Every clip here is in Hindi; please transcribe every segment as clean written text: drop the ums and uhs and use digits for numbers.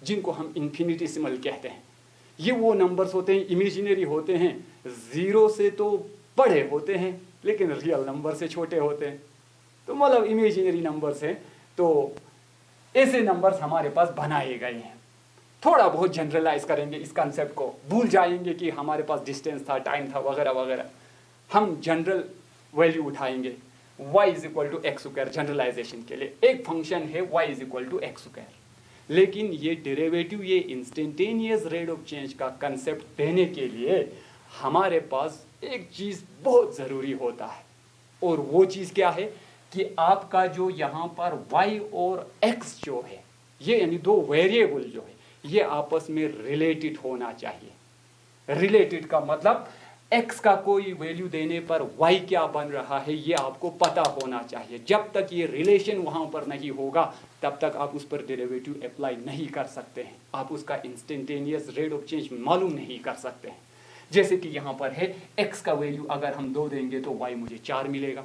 जिनको हम इन्फिनिटेसिमल कहते हैं। ये वो नंबर्स होते हैं, इमेजिनरी होते हैं, 0 से तो बड़े होते हैं लेकिन रियल नंबर से छोटे होते हैं, तो मतलब इमेजिनरी नंबर्स हैं। तो ऐसे नंबर्स हमारे पास बनाए गए हैं। थोड़ा बहुत जनरलाइज करेंगे इस कंसेप्ट को, भूल जाएंगे कि हमारे पास डिस्टेंस था, टाइम था, वगैरह वगैरह। हम जनरल वैल्यू उठाएंगे, y is equal to x square. Generalization के लिए एक फंक्शन है y is equal to x square, लेकिन ये डेरिवेटिव, ये इंस्टेंटेनियस रेट ऑफ चेंज का कंसेप्ट देने के लिए हमारे पास एक चीज़ बहुत ज़रूरी होता है, और वो चीज़ क्या है कि आपका जो यहाँ पर y और x जो है, ये यानी दो वेरिएबल जो है, ये आपस में रिलेटेड होना चाहिए। रिलेटेड का मतलब x का कोई वैल्यू देने पर y क्या बन रहा है ये आपको पता होना चाहिए। जब तक ये रिलेशन वहाँ पर नहीं होगा तब तक आप उस पर डेरिवेटिव अप्लाई नहीं कर सकते हैं, आप उसका इंस्टेंटेनियस रेट ऑफ चेंज मालूम नहीं कर सकते हैं। जैसे कि यहाँ पर है x का वैल्यू अगर हम 2 देंगे तो y मुझे 4 मिलेगा,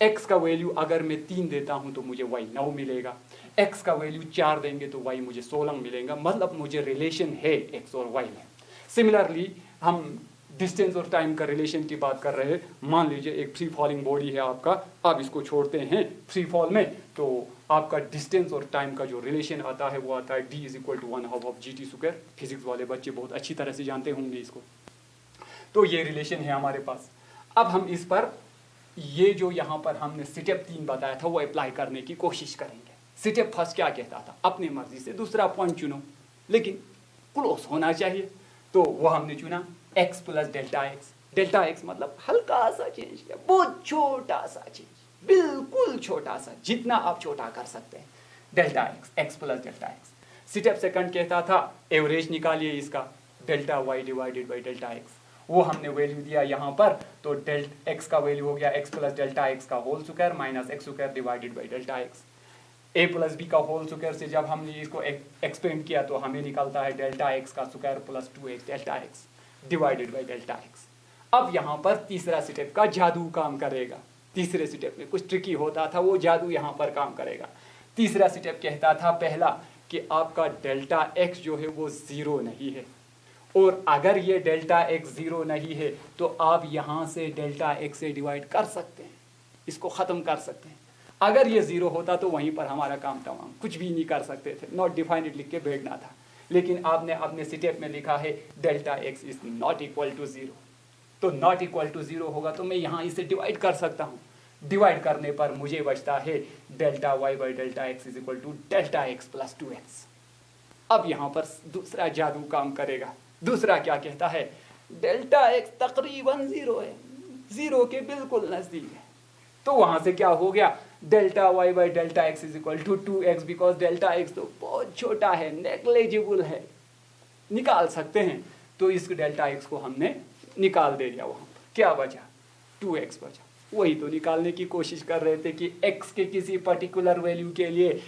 x का वैल्यू अगर मैं 3 देता हूँ तो मुझे y 9 मिलेगा, x का वैल्यू 4 देंगे तो y मुझे 16 मिलेगा, मतलब मुझे रिलेशन है x और y में। सिमिलरली हम डिस्टेंस और टाइम का रिलेशन की बात कर रहे हैं। मान लीजिए एक फ्री फॉलिंग बॉडी है आपका, आप इसको छोड़ते हैं फ्री फॉल में, तो आपका डिस्टेंस और टाइम का जो रिलेशन आता है वो आता है d is equal to 1/2 of gt square. Physics वाले बच्चे बहुत अच्छी तरह से जानते होंगे इसको। तो ये रिलेशन है हमारे पास। अब हम इस पर ये जो यहाँ पर हमने स्टेप 3 बताया था वो अप्लाई करने की कोशिश करेंगे। स्टेप फर्स्ट क्या कहता था, अपनी मर्जी से दूसरा पॉइंट चुनो लेकिन क्लोज होना चाहिए, तो वो हमने चुना x plus delta x. Delta x मतलब हल्का सा चेंज किया, बहुत छोटा सा चेंज, बिल्कुल छोटा सा, जितना आप छोटा कर सकते हैं, delta x, x plus delta x. Step second कहता था एवरेज निकालिए इसका, delta y divided by delta x. वो हमने वैल्यू दिया यहाँ पर, तो डेल्टा एक्स का वैल्यू हो गया x प्लस डेल्टा एक्स का whole square minus x square divided by delta x. a plus b का होल स्क्वायर से जब हमने इसको एक्सपेंड किया तो हमें निकलता है डेल्टा एक्स का square plus 2x delta x divided by delta x. अब यहाँ पर तीसरा स्टेप का जादू काम करेगा। तीसरे स्टेप में कुछ ट्रिकी होता था, वो जादू यहाँ पर काम करेगा। तीसरा स्टेप कहता था पहला कि आपका डेल्टा एक्स जो है वो 0 नहीं है, और अगर ये डेल्टा एक्स 0 नहीं है तो आप यहाँ से डेल्टा एक्स से डिवाइड कर सकते हैं, इसको ख़त्म कर सकते हैं। अगर ये 0 होता तो वहीं पर हमारा काम तमाम, कुछ भी नहीं कर सकते थे, नॉट डिफाइंड लिख के बैठना था। लेकिन आपने अपने स्टेप में लिखा है delta x is not equal to 0, तो नॉट इक्वल टू 0 होगा तो मैं यहाँ इसे डिवाइड कर सकता हूँ। डिवाइड करने पर मुझे बचता है delta y by delta x is equal to delta x plus 2x। अब यहाँ पर दूसरा जादू काम करेगा। दूसरा क्या कहता है, डेल्टा एक्स तकरीबन 0 है, 0 के बिल्कुल नज़दीक है, तो वहाँ से क्या हो गया, delta y by delta x is equal to 2x, because delta x तो बहुत छोटा है, नेग्लिजिबल है, निकाल सकते हैं। तो इस डेल्टा एक्स को हमने निकाल दे दिया, वहाँ पर क्या बचा, 2x बचा। वही तो निकालने की कोशिश कर रहे थे कि x के किसी पर्टिकुलर वैल्यू के लिए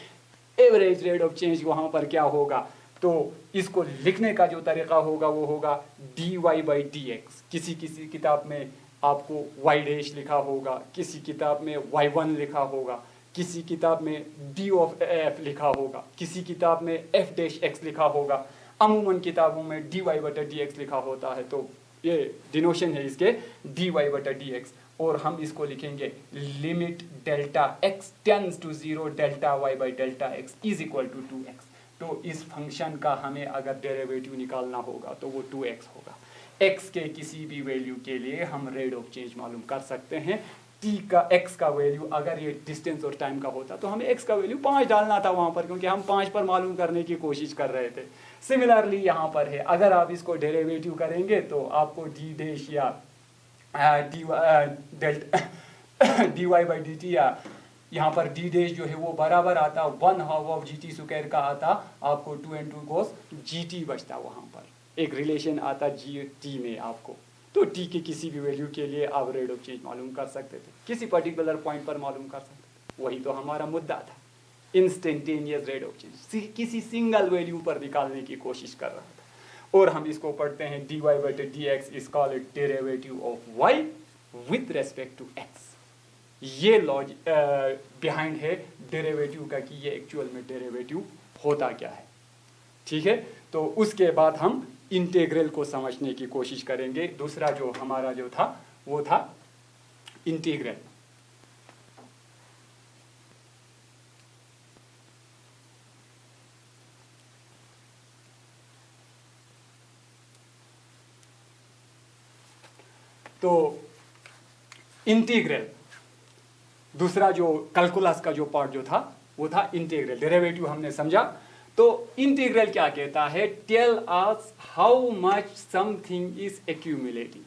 एवरेज रेट ऑफ चेंज वहाँ पर क्या होगा। तो इसको लिखने का जो तरीका होगा वो होगा dy बाई dx। किसी किसी किताब में आपको y डैश लिखा होगा, किसी किताब में y1 लिखा होगा, किसी किताब में d ऑफ f लिखा होगा, किसी किताब में f डैश x लिखा होगा। अमूमन किताबों में dy बटा dx लिखा होता है, तो ये डिनोशन है इसके dy बटा dx। और हम इसको लिखेंगे limit delta x tends to 0 delta y by delta x is equal to 2x। तो इस फंक्शन का हमें अगर डेरिवेटिव निकालना होगा तो वो 2x होगा। x के किसी भी वैल्यू के लिए हम रेट ऑफ चेंज मालूम कर सकते हैं। t का x का वैल्यू अगर ये डिस्टेंस और टाइम का होता तो हमें x का वैल्यू 5 डालना था वहाँ पर, क्योंकि हम 5 पर मालूम करने की कोशिश कर रहे थे। सिमिलरली यहाँ पर है, अगर आप इसको डेरिवेटिव करेंगे तो आपको d डैश या dy बाई dt या यहाँ पर d डैश जो है वो बराबर आता 1/2 ऑफ gt स्क्वायर का आता, आपको 2 and 2 cos gt बचता। वहाँ पर एक रिलेशन आता gt में आपको, तो t के किसी भी वैल्यू के लिए आप रेट ऑफ चेंज मालूम कर सकते थे, किसी पर्टिकुलर पॉइंट पर मालूम कर सकते थे। वही तो हमारा मुद्दा था, इंस्टेंटेनियस रेट ऑफ चेंज किसी सिंगल वैल्यू पर निकालने की कोशिश कर रहा था। और हम इसको पढ़ते हैं dy बटे dx is called derivative of y with respect to x। ये लॉजिक बिहाइंड है डेरिवेटिव का कि ये एक्चुअल में डेरिवेटिव होता क्या है। ठीक है, तो उसके बाद हम इंटीग्रल को समझने की कोशिश करेंगे। दूसरा जो हमारा जो था वो था इंटीग्रल। तो इंटीग्रल, दूसरा जो कैलकुलस का जो पार्ट जो था वो था इंटीग्रल, डेरिवेटिव हमने समझा। तो इंटीग्रल क्या कहता है? Tell us how much something is accumulating.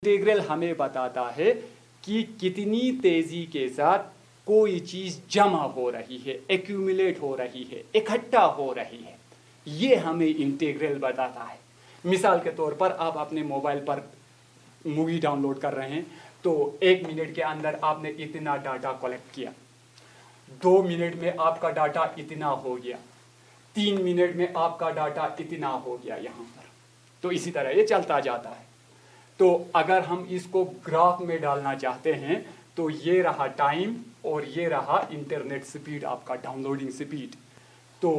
Integral हमें बताता है कि कितनी तेजी के साथ कोई चीज जमा हो रही है, एक्यूमुलेट हो रही है, इकट्ठा हो रही है, ये हमें इंटीग्रल बताता है। मिसाल के तौर पर आप अपने मोबाइल पर मूवी डाउनलोड कर रहे हैं, तो 1 मिनट के अंदर आपने इतना डाटा कलेक्ट किया, 2 मिनट में आपका डाटा इतना हो गया, 3 मिनट में आपका डाटा इतना हो गया यहाँ पर। तो इसी तरह ये चलता जाता है। तो अगर हम इसको ग्राफ में डालना चाहते हैं तो ये रहा टाइम और ये रहा इंटरनेट स्पीड, आपका डाउनलोडिंग स्पीड। तो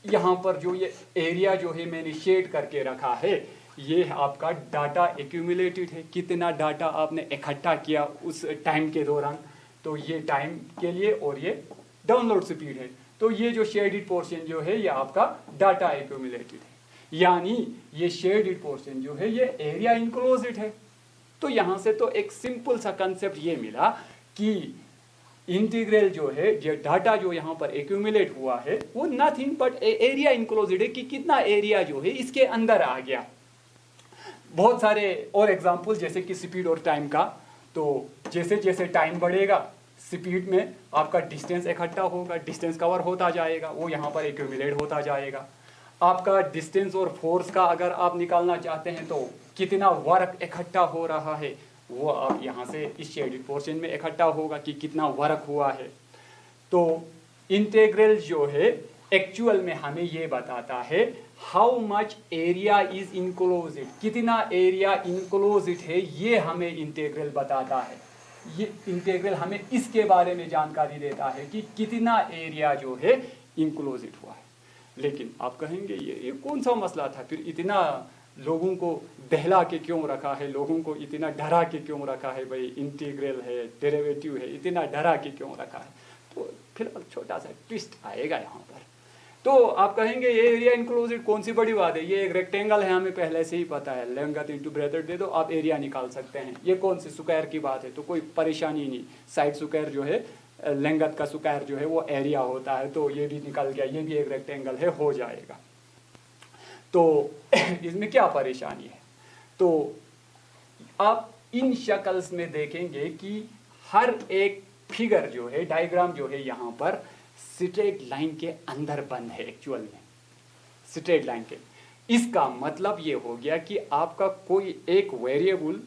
यहाँ पर जो ये एरिया जो है मैंने शेड करके रखा है, ये आपका डाटा एक्यूमुलेटेड है, कितना डाटा आपने इकट्ठा किया उस टाइम के दौरान, तो ये टाइम के लिए, और ये डाउनलोड स्पीड है। तो ये जो शेडेड पोर्शन जो है ये आपका डाटा एक्यूमुलेटेड है, यानी ये शेडेड पोर्शन जो है ये एरिया इनक्लोज्ड है। तो यहाँ से तो एक सिंपल सा कंसेप्ट ये मिला कि इंटीग्रल जो है, ये डाटा जो यहाँ पर एक्यूमुलेट हुआ है वो नथिंग बट एरिया इनक्लोज्ड है, कि कितना एरिया जो है इसके अंदर आ गया। बहुत सारे और एग्जांपल जैसे कि स्पीड और टाइम का, तो जैसे जैसे टाइम बढ़ेगा स्पीड में आपका डिस्टेंस इकट्ठा होगा, डिस्टेंस कवर होता जाएगा, वो यहाँ पर एक्यूमुलेट होता जाएगा। आपका डिस्टेंस और फोर्स का अगर आप निकालना चाहते हैं तो कितना वर्क इकट्ठा हो रहा है, वो आप यहाँ से इस शेडेड पोर्शन में इकट्ठा होगा कि कितना वर्क हुआ है। तो इंटीग्रल जो है एक्चुअल में हमें ये बताता है how much area is enclosed, कितना एरिया इनक्लोज्ड है, ये हमें इंटीग्रल बताता है। ये इंटीग्रल हमें इसके बारे में जानकारी देता है कि कितना एरिया जो है इनक्लोज्ड हुआ है। लेकिन आप कहेंगे ये कौन सा मसला था, फिर इतना लोगों को दहला के क्यों रखा है, लोगों को इतना डरा के क्यों रखा है, भाई इंटीग्रल है, डेरिवेटिव है, इतना डरा के क्यों रखा है। तो फिर छोटा सा ट्विस्ट आएगा यहाँ पर। तो आप कहेंगे ये एरिया इनक्लोज्ड कौन सी बड़ी बात है, ये एक रेक्टेंगल है, हमें पहले से ही पता है, लेंथ इनटू ब्रेथ दे दो आप एरिया निकाल सकते हैं, ये कौन सी स्क्वायर की बात है, तो कोई परेशानी नहीं। साइड स्क्वायर जो है, लेंथ का स्क्वायर जो है वो एरिया होता है, तो ये भी निकल गया, ये भी एक रेक्टेंगल है, हो जाएगा। तो इसमें क्या परेशानी है? तो आप इन शक्ल्स में देखेंगे कि हर एक फिगर जो है, डायग्राम जो है यहाँ पर स्ट्रेट लाइन के अंदर बंद है, एक्चुअल में स्ट्रेट लाइन के। इसका मतलब ये हो गया कि आपका कोई एक वेरिएबल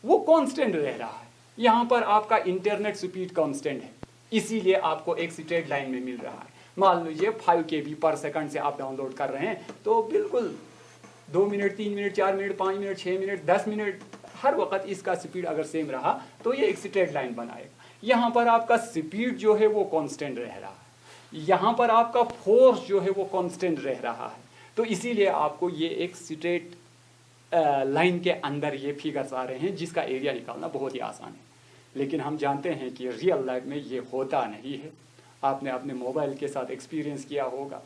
वो कांस्टेंट रह रहा है। यहाँ पर आपका इंटरनेट स्पीड कांस्टेंट है, इसीलिए आपको एक स्ट्रेट लाइन में मिल रहा है। मान लीजिए 5 KB पर सेकंड से आप डाउनलोड कर रहे हैं, तो बिल्कुल 2 minute, 3 minute, 4 minute, 5 minute, 6 minute, 10 minute, हर वक्त इसका स्पीड अगर सेम रहा तो ये एक स्ट्रेट लाइन बनाएगा। यहाँ पर आपका स्पीड जो है वो कांस्टेंट रह रहा है, यहाँ पर आपका फोर्स जो है वो कांस्टेंट रह रहा है, तो इसीलिए आपको ये एक स्ट्रेट लाइन के अंदर ये फिगर्स आ रहे हैं, जिसका एरिया निकालना बहुत ही आसान है। लेकिन हम जानते हैं कि रियल लाइफ में ये होता नहीं है। आपने अपने मोबाइल के साथ एक्सपीरियंस किया होगा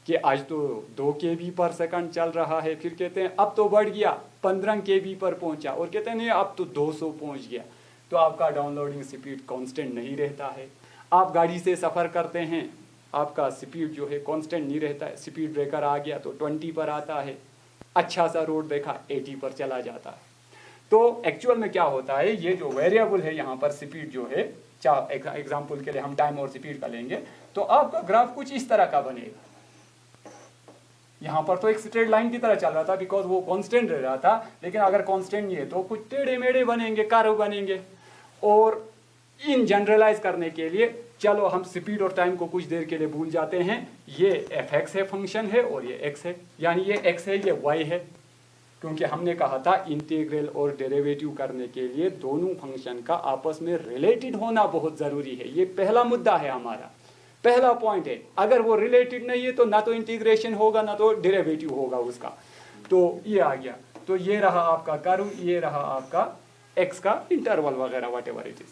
कि आज तो 2 KB पर सेकंड चल रहा है, फिर कहते हैं अब तो बढ़ गया 15 KB पर पहुंचा, और कहते हैं नहीं अब तो 200 पहुंच गया। तो आपका डाउनलोडिंग स्पीड कांस्टेंट नहीं रहता है। आप गाड़ी से सफ़र करते हैं, आपका स्पीड जो है कांस्टेंट नहीं रहता है, स्पीड ब्रेकर आ गया तो 20 पर आता है, अच्छा सा रोड देखा 80 पर चला जाता है। तो एक्चुअल में क्या होता है, ये जो वेरिएबल है यहाँ पर स्पीड जो है, एग्जाम्पल के लिए हम टाइम और स्पीड का लेंगे, तो आपका ग्राफ कुछ इस तरह का बनेगा। यहाँ पर तो एक स्ट्रेट लाइन की तरह चल रहा था बिकॉज वो कांस्टेंट रह रहा था, लेकिन अगर कांस्टेंट नहीं है तो कुछ टेढ़े मेढ़े बनेंगे, कर्व बनेंगे। और इन जनरलाइज करने के लिए चलो हम स्पीड और टाइम को कुछ देर के लिए भूल जाते हैं, ये fx है, फंक्शन है, और ये x है, यानी ये x है, ये y है, क्योंकि हमने कहा था इंटीग्रल और डेरिवेटिव करने के लिए दोनों फंक्शन का आपस में रिलेटेड होना बहुत ज़रूरी है। ये पहला मुद्दा है हमारा। पहला पॉइंट है, अगर वो रिलेटेड नहीं है तो ना तो इंटीग्रेशन होगा ना तो डेरिवेटिव होगा उसका। तो ये आ गया, तो ये रहा आपका कर्व, ये रहा आपका एक्स का इंटरवल वगैरह वट एवर इट इज।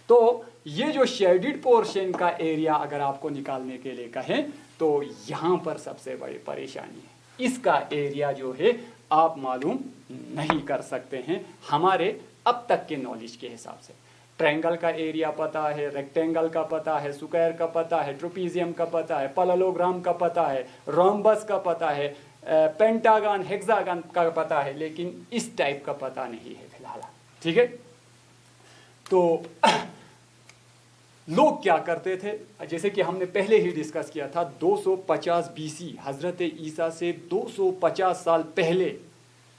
तो ये जो शेडिड पोर्शन का एरिया अगर आपको निकालने के लिए कहें तो यहां पर सबसे बड़ी परेशानी है, इसका एरिया जो है आप मालूम नहीं कर सकते हैं हमारे अब तक के नॉलेज के हिसाब से। ट्रायंगल का एरिया पता है, रेक्टेंगल का पता है, स्क्वायर का पता है, ट्रोपीजियम का पता है, पैरेललोग्राम का पता है, रोम्बस का पता है, पेंटागन हेक्सागन का पता है, लेकिन इस टाइप का पता नहीं है फिलहाल। ठीक है, तो लोग क्या करते थे, जैसे कि हमने पहले ही डिस्कस किया था, 250 बीसी हजरत ईसा से 250 साल पहले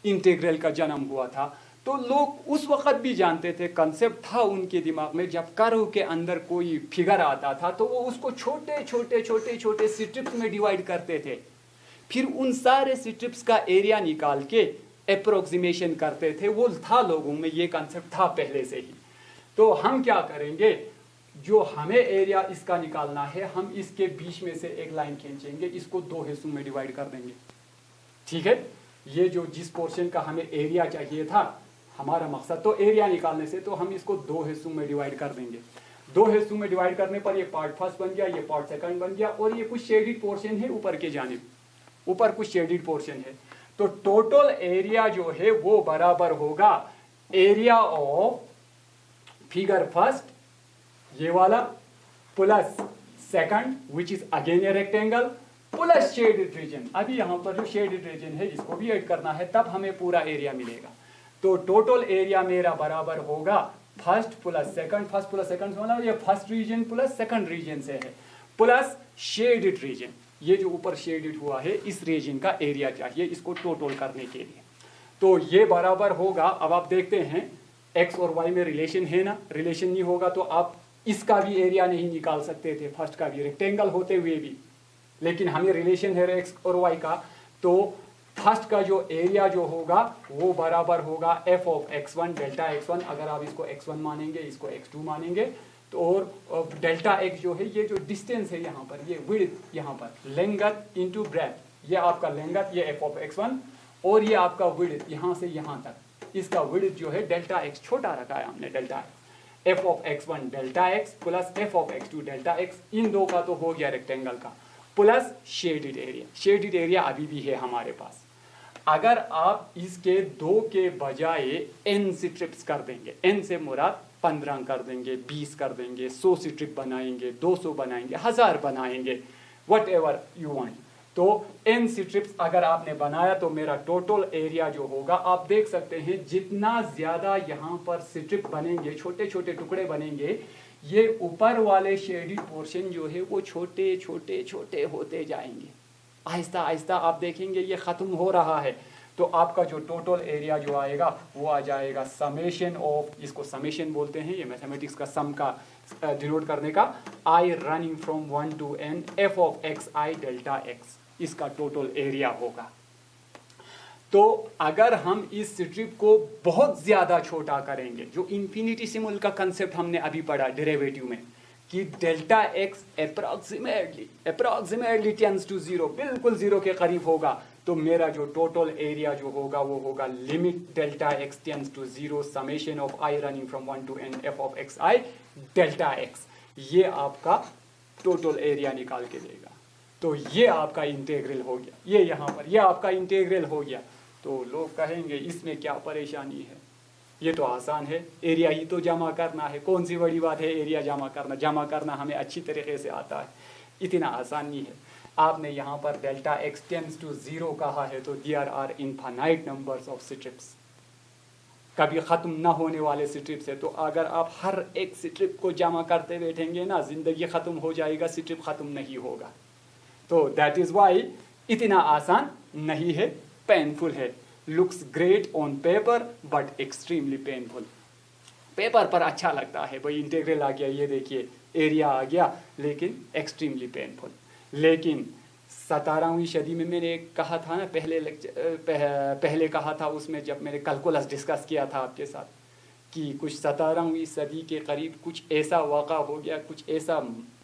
इंटीग्रल का जन्म हुआ था। तो लोग उस वक़्त भी जानते थे, कंसेप्ट था उनके दिमाग में, जब कर्व के अंदर कोई फिगर आता था तो वो उसको छोटे छोटे छोटे छोटे स्ट्रिप्स में डिवाइड करते थे, फिर उन सारे स्ट्रिप्स का एरिया निकाल के अप्रोक्सीमेशन करते थे। वो था लोगों में, ये कंसेप्ट था पहले से ही। तो हम क्या करेंगे, जो हमें एरिया इसका निकालना है, हम इसके बीच में से एक लाइन खींचेंगे, इसको 2 हिस्सों में डिवाइड कर देंगे। ठीक है, ये जो जिस पोर्शन का हमें एरिया चाहिए था, हमारा मकसद तो एरिया निकालने से, तो हम इसको 2 हिस्सों में डिवाइड कर देंगे। 2 हिस्सों में डिवाइड करने पर ये पार्ट फर्स्ट बन गया, ये पार्ट सेकंड बन गया, और ये कुछ शेडिड पोर्शन है ऊपर के जानिब, ऊपर कुछ शेडिड पोर्शन है। तो टोटल एरिया जो है वो बराबर होगा एरिया ऑफ फिगर फर्स्ट, ये वाला, plus second which is again a rectangle, plus shaded region. अभी यहां पर जो शेडेड रीजन है इसको भी ऐड करना है, तब हमें पूरा एरिया मिलेगा। तो टोटल एरिया मेरा बराबर होगा first plus second, first plus second मतलब ये first region plus second region से है, प्लस शेडेड रीजन, ये जो ऊपर शेडेड हुआ है इस रीजन का एरिया चाहिए इसको टोटल करने के लिए। तो ये बराबर होगा, अब आप देखते हैं एक्स और वाई में रिलेशन है ना, रिलेशन नहीं होगा तो आप इसका भी एरिया नहीं निकाल सकते थे, फर्स्ट का भी, रेक्टेंगल होते हुए भी, लेकिन हमें रिलेशन है एक्स और वाई का। तो फर्स्ट का जो एरिया जो होगा वो बराबर होगा F of x1 delta x1, अगर आप इसको x1 मानेंगे, इसको x2 मानेंगे, तो और डेल्टा x जो है, ये जो डिस्टेंस है यहाँ पर, ये विड्थ, यहाँ पर लेंगथ इंटू ब्रेथ, ये आपका लेंगथ, ये एफ ऑफ x1, और ये आपका विड्थ यहाँ से यहाँ तक, इसका विड्थ जो है डेल्टा x, छोटा रखा है हमने delta x, F of x1 delta x plus F of x2 delta x, इन दो का तो हो गया रेक्टेंगल का, plus shaded area. Shaded area अभी भी है हमारे पास। अगर आप इसके 2 के बजाय n स्ट्रिप्स कर देंगे, n से मुराद 15 कर देंगे, 20 कर देंगे, 100 स्ट्रिप बनाएंगे, 200 बनाएंगे, 1000 बनाएंगे, वट एवर यू वांट, तो n स्ट्रिप्स अगर आपने बनाया तो मेरा टोटल एरिया जो होगा, आप देख सकते हैं जितना ज्यादा यहाँ पर स्ट्रिप बनेंगे, छोटे छोटे टुकड़े बनेंगे, ये ऊपर वाले शेडिड पोर्शन जो है वो छोटे छोटे छोटे होते जाएंगे, आहिस्ता आहिस्ता आप देखेंगे ये ख़त्म हो रहा है। तो आपका जो टोटल एरिया जो आएगा वो आ जाएगा समेशन ऑफ, इसको समेशन बोलते हैं, ये मैथमेटिक्स का सम का डिनोट करने का, i running from 1 to n f of x i delta x, इसका टोटल एरिया होगा। तो अगर हम इस स्ट्रिप को बहुत ज़्यादा छोटा करेंगे, जो इन्फिनिटेसिमल का कंसेप्ट हमने अभी पढ़ा डेरिवेटिव में, कि delta x approximately tends to 0, बिल्कुल 0 के करीब होगा, तो मेरा जो टोटल एरिया जो होगा वो होगा limit delta x tends to 0 summation of i running from 1 to n f of x i delta x, ये आपका टोटल एरिया निकाल के देगा। तो ये आपका इंटीग्रल हो गया, ये यहाँ पर ये आपका इंटीग्रल हो गया। तो लोग कहेंगे इसमें क्या परेशानी है, ये तो आसान है, एरिया ही तो जमा करना है, कौन सी बड़ी बात है एरिया जमा करना हमें अच्छी तरीके से आता है, इतना आसान नहीं है। आपने यहाँ पर डेल्टा एक्स टेंड्स टू 0 कहा है, तो there are infinite numbers of strips, कभी ख़त्म ना होने वाले स्ट्रिप्स है। तो अगर आप हर एक स्ट्रिप को जमा करते बैठेंगे ना, ज़िंदगी ख़त्म हो जाएगा, स्ट्रिप ख़त्म नहीं होगा। तो दैट इज़ वाई इतना आसान नहीं है, पेनफुल है, looks great on paper but extremely painful. Paper पर अच्छा लगता है, भाई इंटीग्रल आ गया, ये देखिए एरिया आ गया, लेकिन एक्सट्रीमली पेनफुल। लेकिन 17वीं सदी में मैंने कहा था ना, पहले कहा था उसमें, जब मैंने कैलकुलस डिस्कस किया था आपके साथ, कि कुछ 17वीं सदी के करीब कुछ ऐसा वाक़ा हो गया, कुछ ऐसा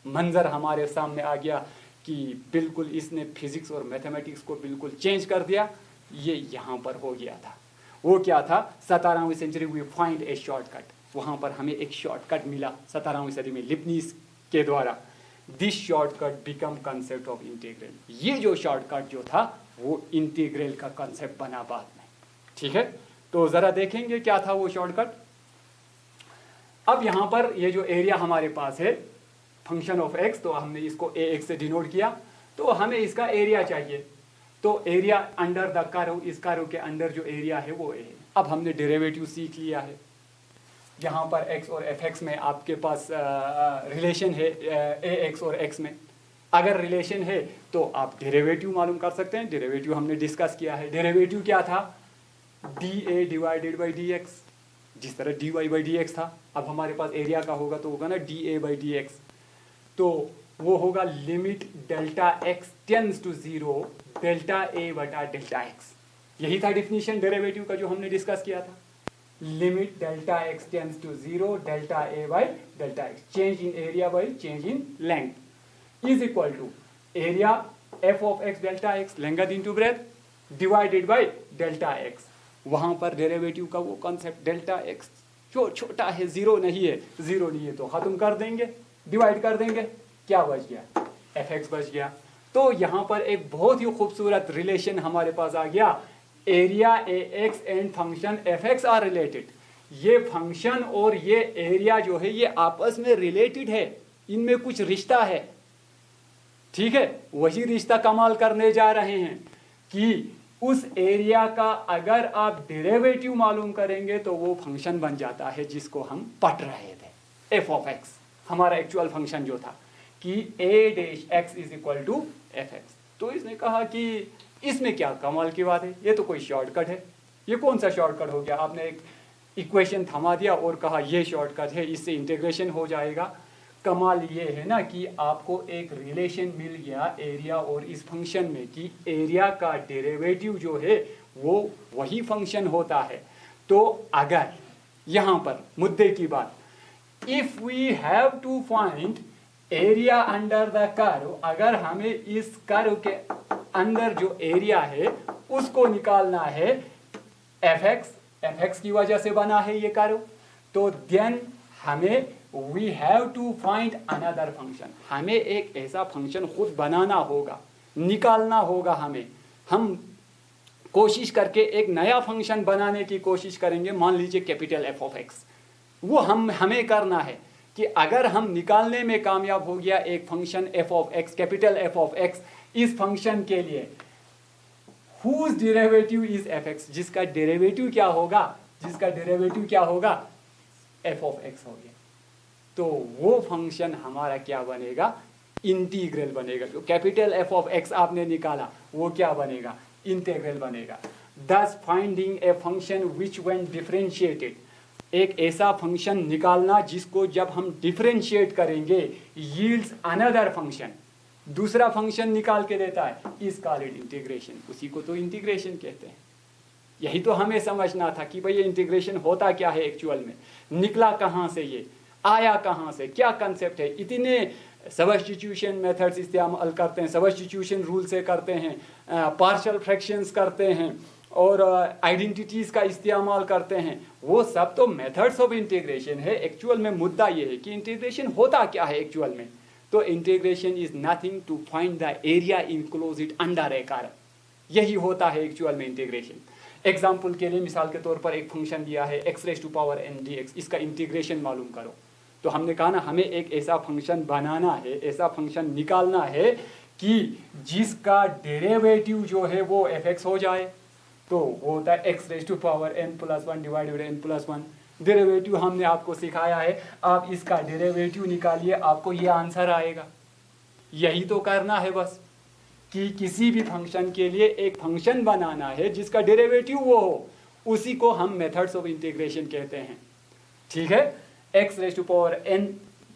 मंज़र हमारे सामने आ गया कि बिल्कुल इसने फिज़िक्स और मैथमेटिक्स को बिल्कुल चेंज कर दिया। ये यहाँ पर हो गया था। वो क्या था? 17वीं century we find a shortcut, वहाँ पर हमें एक शॉर्टकट मिला 17वीं सदी में लिबनीज़ के द्वारा। This shortcut become concept of integral. ये जो शॉर्टकट जो था वो इंटीग्रल का कंसेप्ट बना बाद में। ठीक है, तो ज़रा देखेंगे क्या था वो शॉर्टकट। अब यहाँ पर ये जो एरिया हमारे पास है फंक्शन ऑफ एक्स, तो हमने इसको ए एक्स से डिनोट किया, तो हमें इसका एरिया चाहिए। तो एरिया अंडर द कर्व, इस कर्व के अंदर जो एरिया है वो ए है। अब हमने डेरिवेटिव सीख लिया है। यहाँ पर x और fx में आपके पास रिलेशन है ax और x में। अगर रिलेशन है तो आप डेरिवेटिव मालूम कर सकते हैं। डेरिवेटिव हमने डिस्कस किया है। डेरिवेटिव क्या था? dA डिवाइडेड बाई dx, जिस तरह dy बाई dx था। अब हमारे पास एरिया का होगा तो होगा ना dA बाई dx, तो वो होगा limit delta x tends to 0 delta a बटा डेल्टा x। यही था डिफिनीशन डेरिवेटिव का जो हमने डिस्कस किया था। Limit delta x tends to 0 delta a by delta x, change in area by change in length is equal to area f of x delta x length into breadth divided by delta x। वहां पर डेरिवेटिव का वो कॉन्सेप्ट डेल्टा x जो छोटा है, जीरो नहीं है तो खत्म कर देंगे, डिवाइड कर देंगे, क्या बच गया? fx बच गया। तो यहाँ पर एक बहुत ही खूबसूरत रिलेशन हमारे पास आ गया। Area ax and function fx are related. ये फंक्शन और ये एरिया जो है ये आपस में रिलेटेड है, इनमें कुछ रिश्ता है। ठीक है, वही रिश्ता कमाल करने जा रहे हैं कि उस एरिया का अगर आप डेरिवेटिव मालूम करेंगे तो वो फंक्शन बन जाता है जिसको हम पढ़ रहे थे, f ऑफ x। हमारा एक्चुअल फंक्शन जो था कि a dash x is equal to fx। तो इसने कहा कि इसमें क्या कमाल की बात है, ये तो कोई शॉर्टकट है। ये कौन सा शॉर्टकट हो गया? आपने एक इक्वेशन थमा दिया और कहा ये शॉर्टकट है, इससे इंटीग्रेशन हो जाएगा। कमाल ये है ना कि आपको एक रिलेशन मिल गया एरिया और इस फंक्शन में कि एरिया का डेरिवेटिव जो है वो वही फंक्शन होता है। तो अगर यहाँ पर मुद्दे की बात, if we have to find area under the curve, अगर हमें इस कर्व के अंदर जो एरिया है उसको निकालना है, fx की वजह से बना है ये कर्व, तो देन हमें we have to find another function. हमें एक ऐसा फंक्शन खुद बनाना होगा, निकालना होगा हमें। हम कोशिश करके एक नया फंक्शन बनाने की कोशिश करेंगे, मान लीजिए कैपिटल f ऑफ x। वो हमें करना है कि अगर हम निकालने में कामयाब हो गया एक function f of x, capital f of x, इस फंक्शन के लिए whose derivative is fx, जिसका डेरिवेटिव क्या होगा? f ऑफ x हो गया। तो वो फंक्शन हमारा क्या बनेगा? इंटीग्रल बनेगा। जो कैपिटल f ऑफ x आपने निकाला वो क्या बनेगा? इंटीग्रल बनेगा। Thus finding a function which when differentiated, एक ऐसा फंक्शन निकालना जिसको जब हम डिफरेंशिएट करेंगे yields another function, दूसरा फंक्शन निकाल के देता है, इस कॉल्ड इंटीग्रेशन। उसी को तो इंटीग्रेशन कहते हैं। यही तो हमें समझना था कि भाई ये इंटीग्रेशन होता क्या है एक्चुअल में, निकला कहाँ से, ये आया कहाँ से, क्या कंसेप्ट है। इतने सब्स्टिट्यूशन मेथड्स इस्तेमाल करते हैं, सब्स्टिट्यूशन रूल से करते हैं, पार्शियल फ्रैक्शंस करते हैं और आइडेंटिटीज़ का इस्तेमाल करते हैं। वो सब तो मेथड्स ऑफ इंटीग्रेशन है। एक्चुअल में मुद्दा ये है कि इंटीग्रेशन होता क्या है एक्चुअल में। तो integration is nothing to find the area enclosed under a curve, यही होता है एक्चुअल में इंटीग्रेशन। एग्जाम्पल के लिए मिसाल के तौर पर एक फंक्शन दिया है x raise to power n dx, इसका इंटीग्रेशन मालूम करो। तो हमने कहा ना हमें एक ऐसा फंक्शन बनाना है, ऐसा फंक्शन निकालना है कि जिसका डेरिवेटिव जो है वो fx हो जाए। तो वो होता है x raise to power n plus 1 divided by n plus 1। Derivative हमने आपको सिखाया है, आप इसका डेरिवेटिव निकालिए, आपको ये आंसर आएगा। यही तो करना है बस, कि किसी भी फंक्शन के लिए एक फंक्शन बनाना है जिसका डेरिवेटिव वो हो, उसी को हम मेथड्स ऑफ इंटीग्रेशन कहते हैं। ठीक है, x raise to power n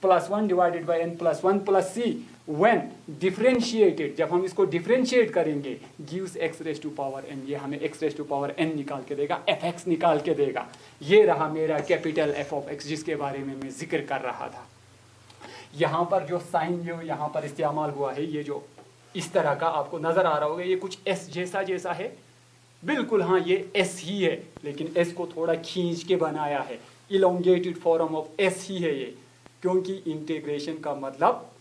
plus 1 divided by n plus 1 plus c when differentiated, जब हम इसको डिफरेंशिएट करेंगे, gives x raise to power n, ये हमें x raise to power n निकाल के देगा, एफ एक्स निकाल के देगा। ये रहा मेरा कैपिटल एफ ऑफ एक्स जिसके बारे में मैं जिक्र कर रहा था। यहाँ पर जो साइन जो यहाँ पर इस्तेमाल हुआ है, ये जो इस तरह का आपको नजर आ रहा होगा, ये कुछ एस जैसा है, बिल्कुल हाँ ये एस ही है, लेकिन एस को थोड़ा खींच के बनाया है, इलोंगेटेड फॉर्म ऑफ एस ही है ये, क्योंकि इंटीग्रेशन का मतलब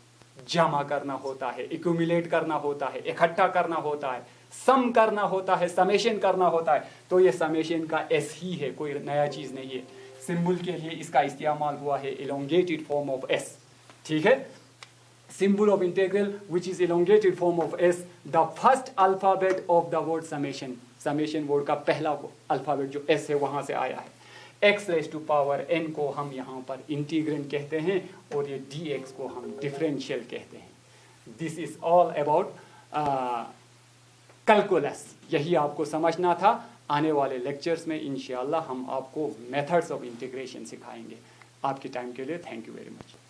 जमा करना होता है, एक्यूमुलेट करना होता है, इकट्ठा करना होता है, सम करना होता है, समेशन करना होता है, तो ये समेशन का एस ही है, कोई नया चीज नहीं है। सिंबल के लिए इसका इस्तेमाल हुआ है इलोंगेटेड फॉर्म ऑफ एस, ठीक है। symbol of integral which is elongated form of s, the first alphabet of the word summation, summation word का पहला अल्फाबेट जो s है वहां से आया है। x raise to power n को हम यहाँ पर इंटीग्रेंड कहते हैं और ये dx को हम डिफरेंशियल कहते हैं। This is all about calculus, यही आपको समझना था। आने वाले लेक्चर्स में इंशाल्लाह हम आपको मेथड्स ऑफ इंटीग्रेशन सिखाएंगे। आपके टाइम के लिए थैंक यू वेरी मच।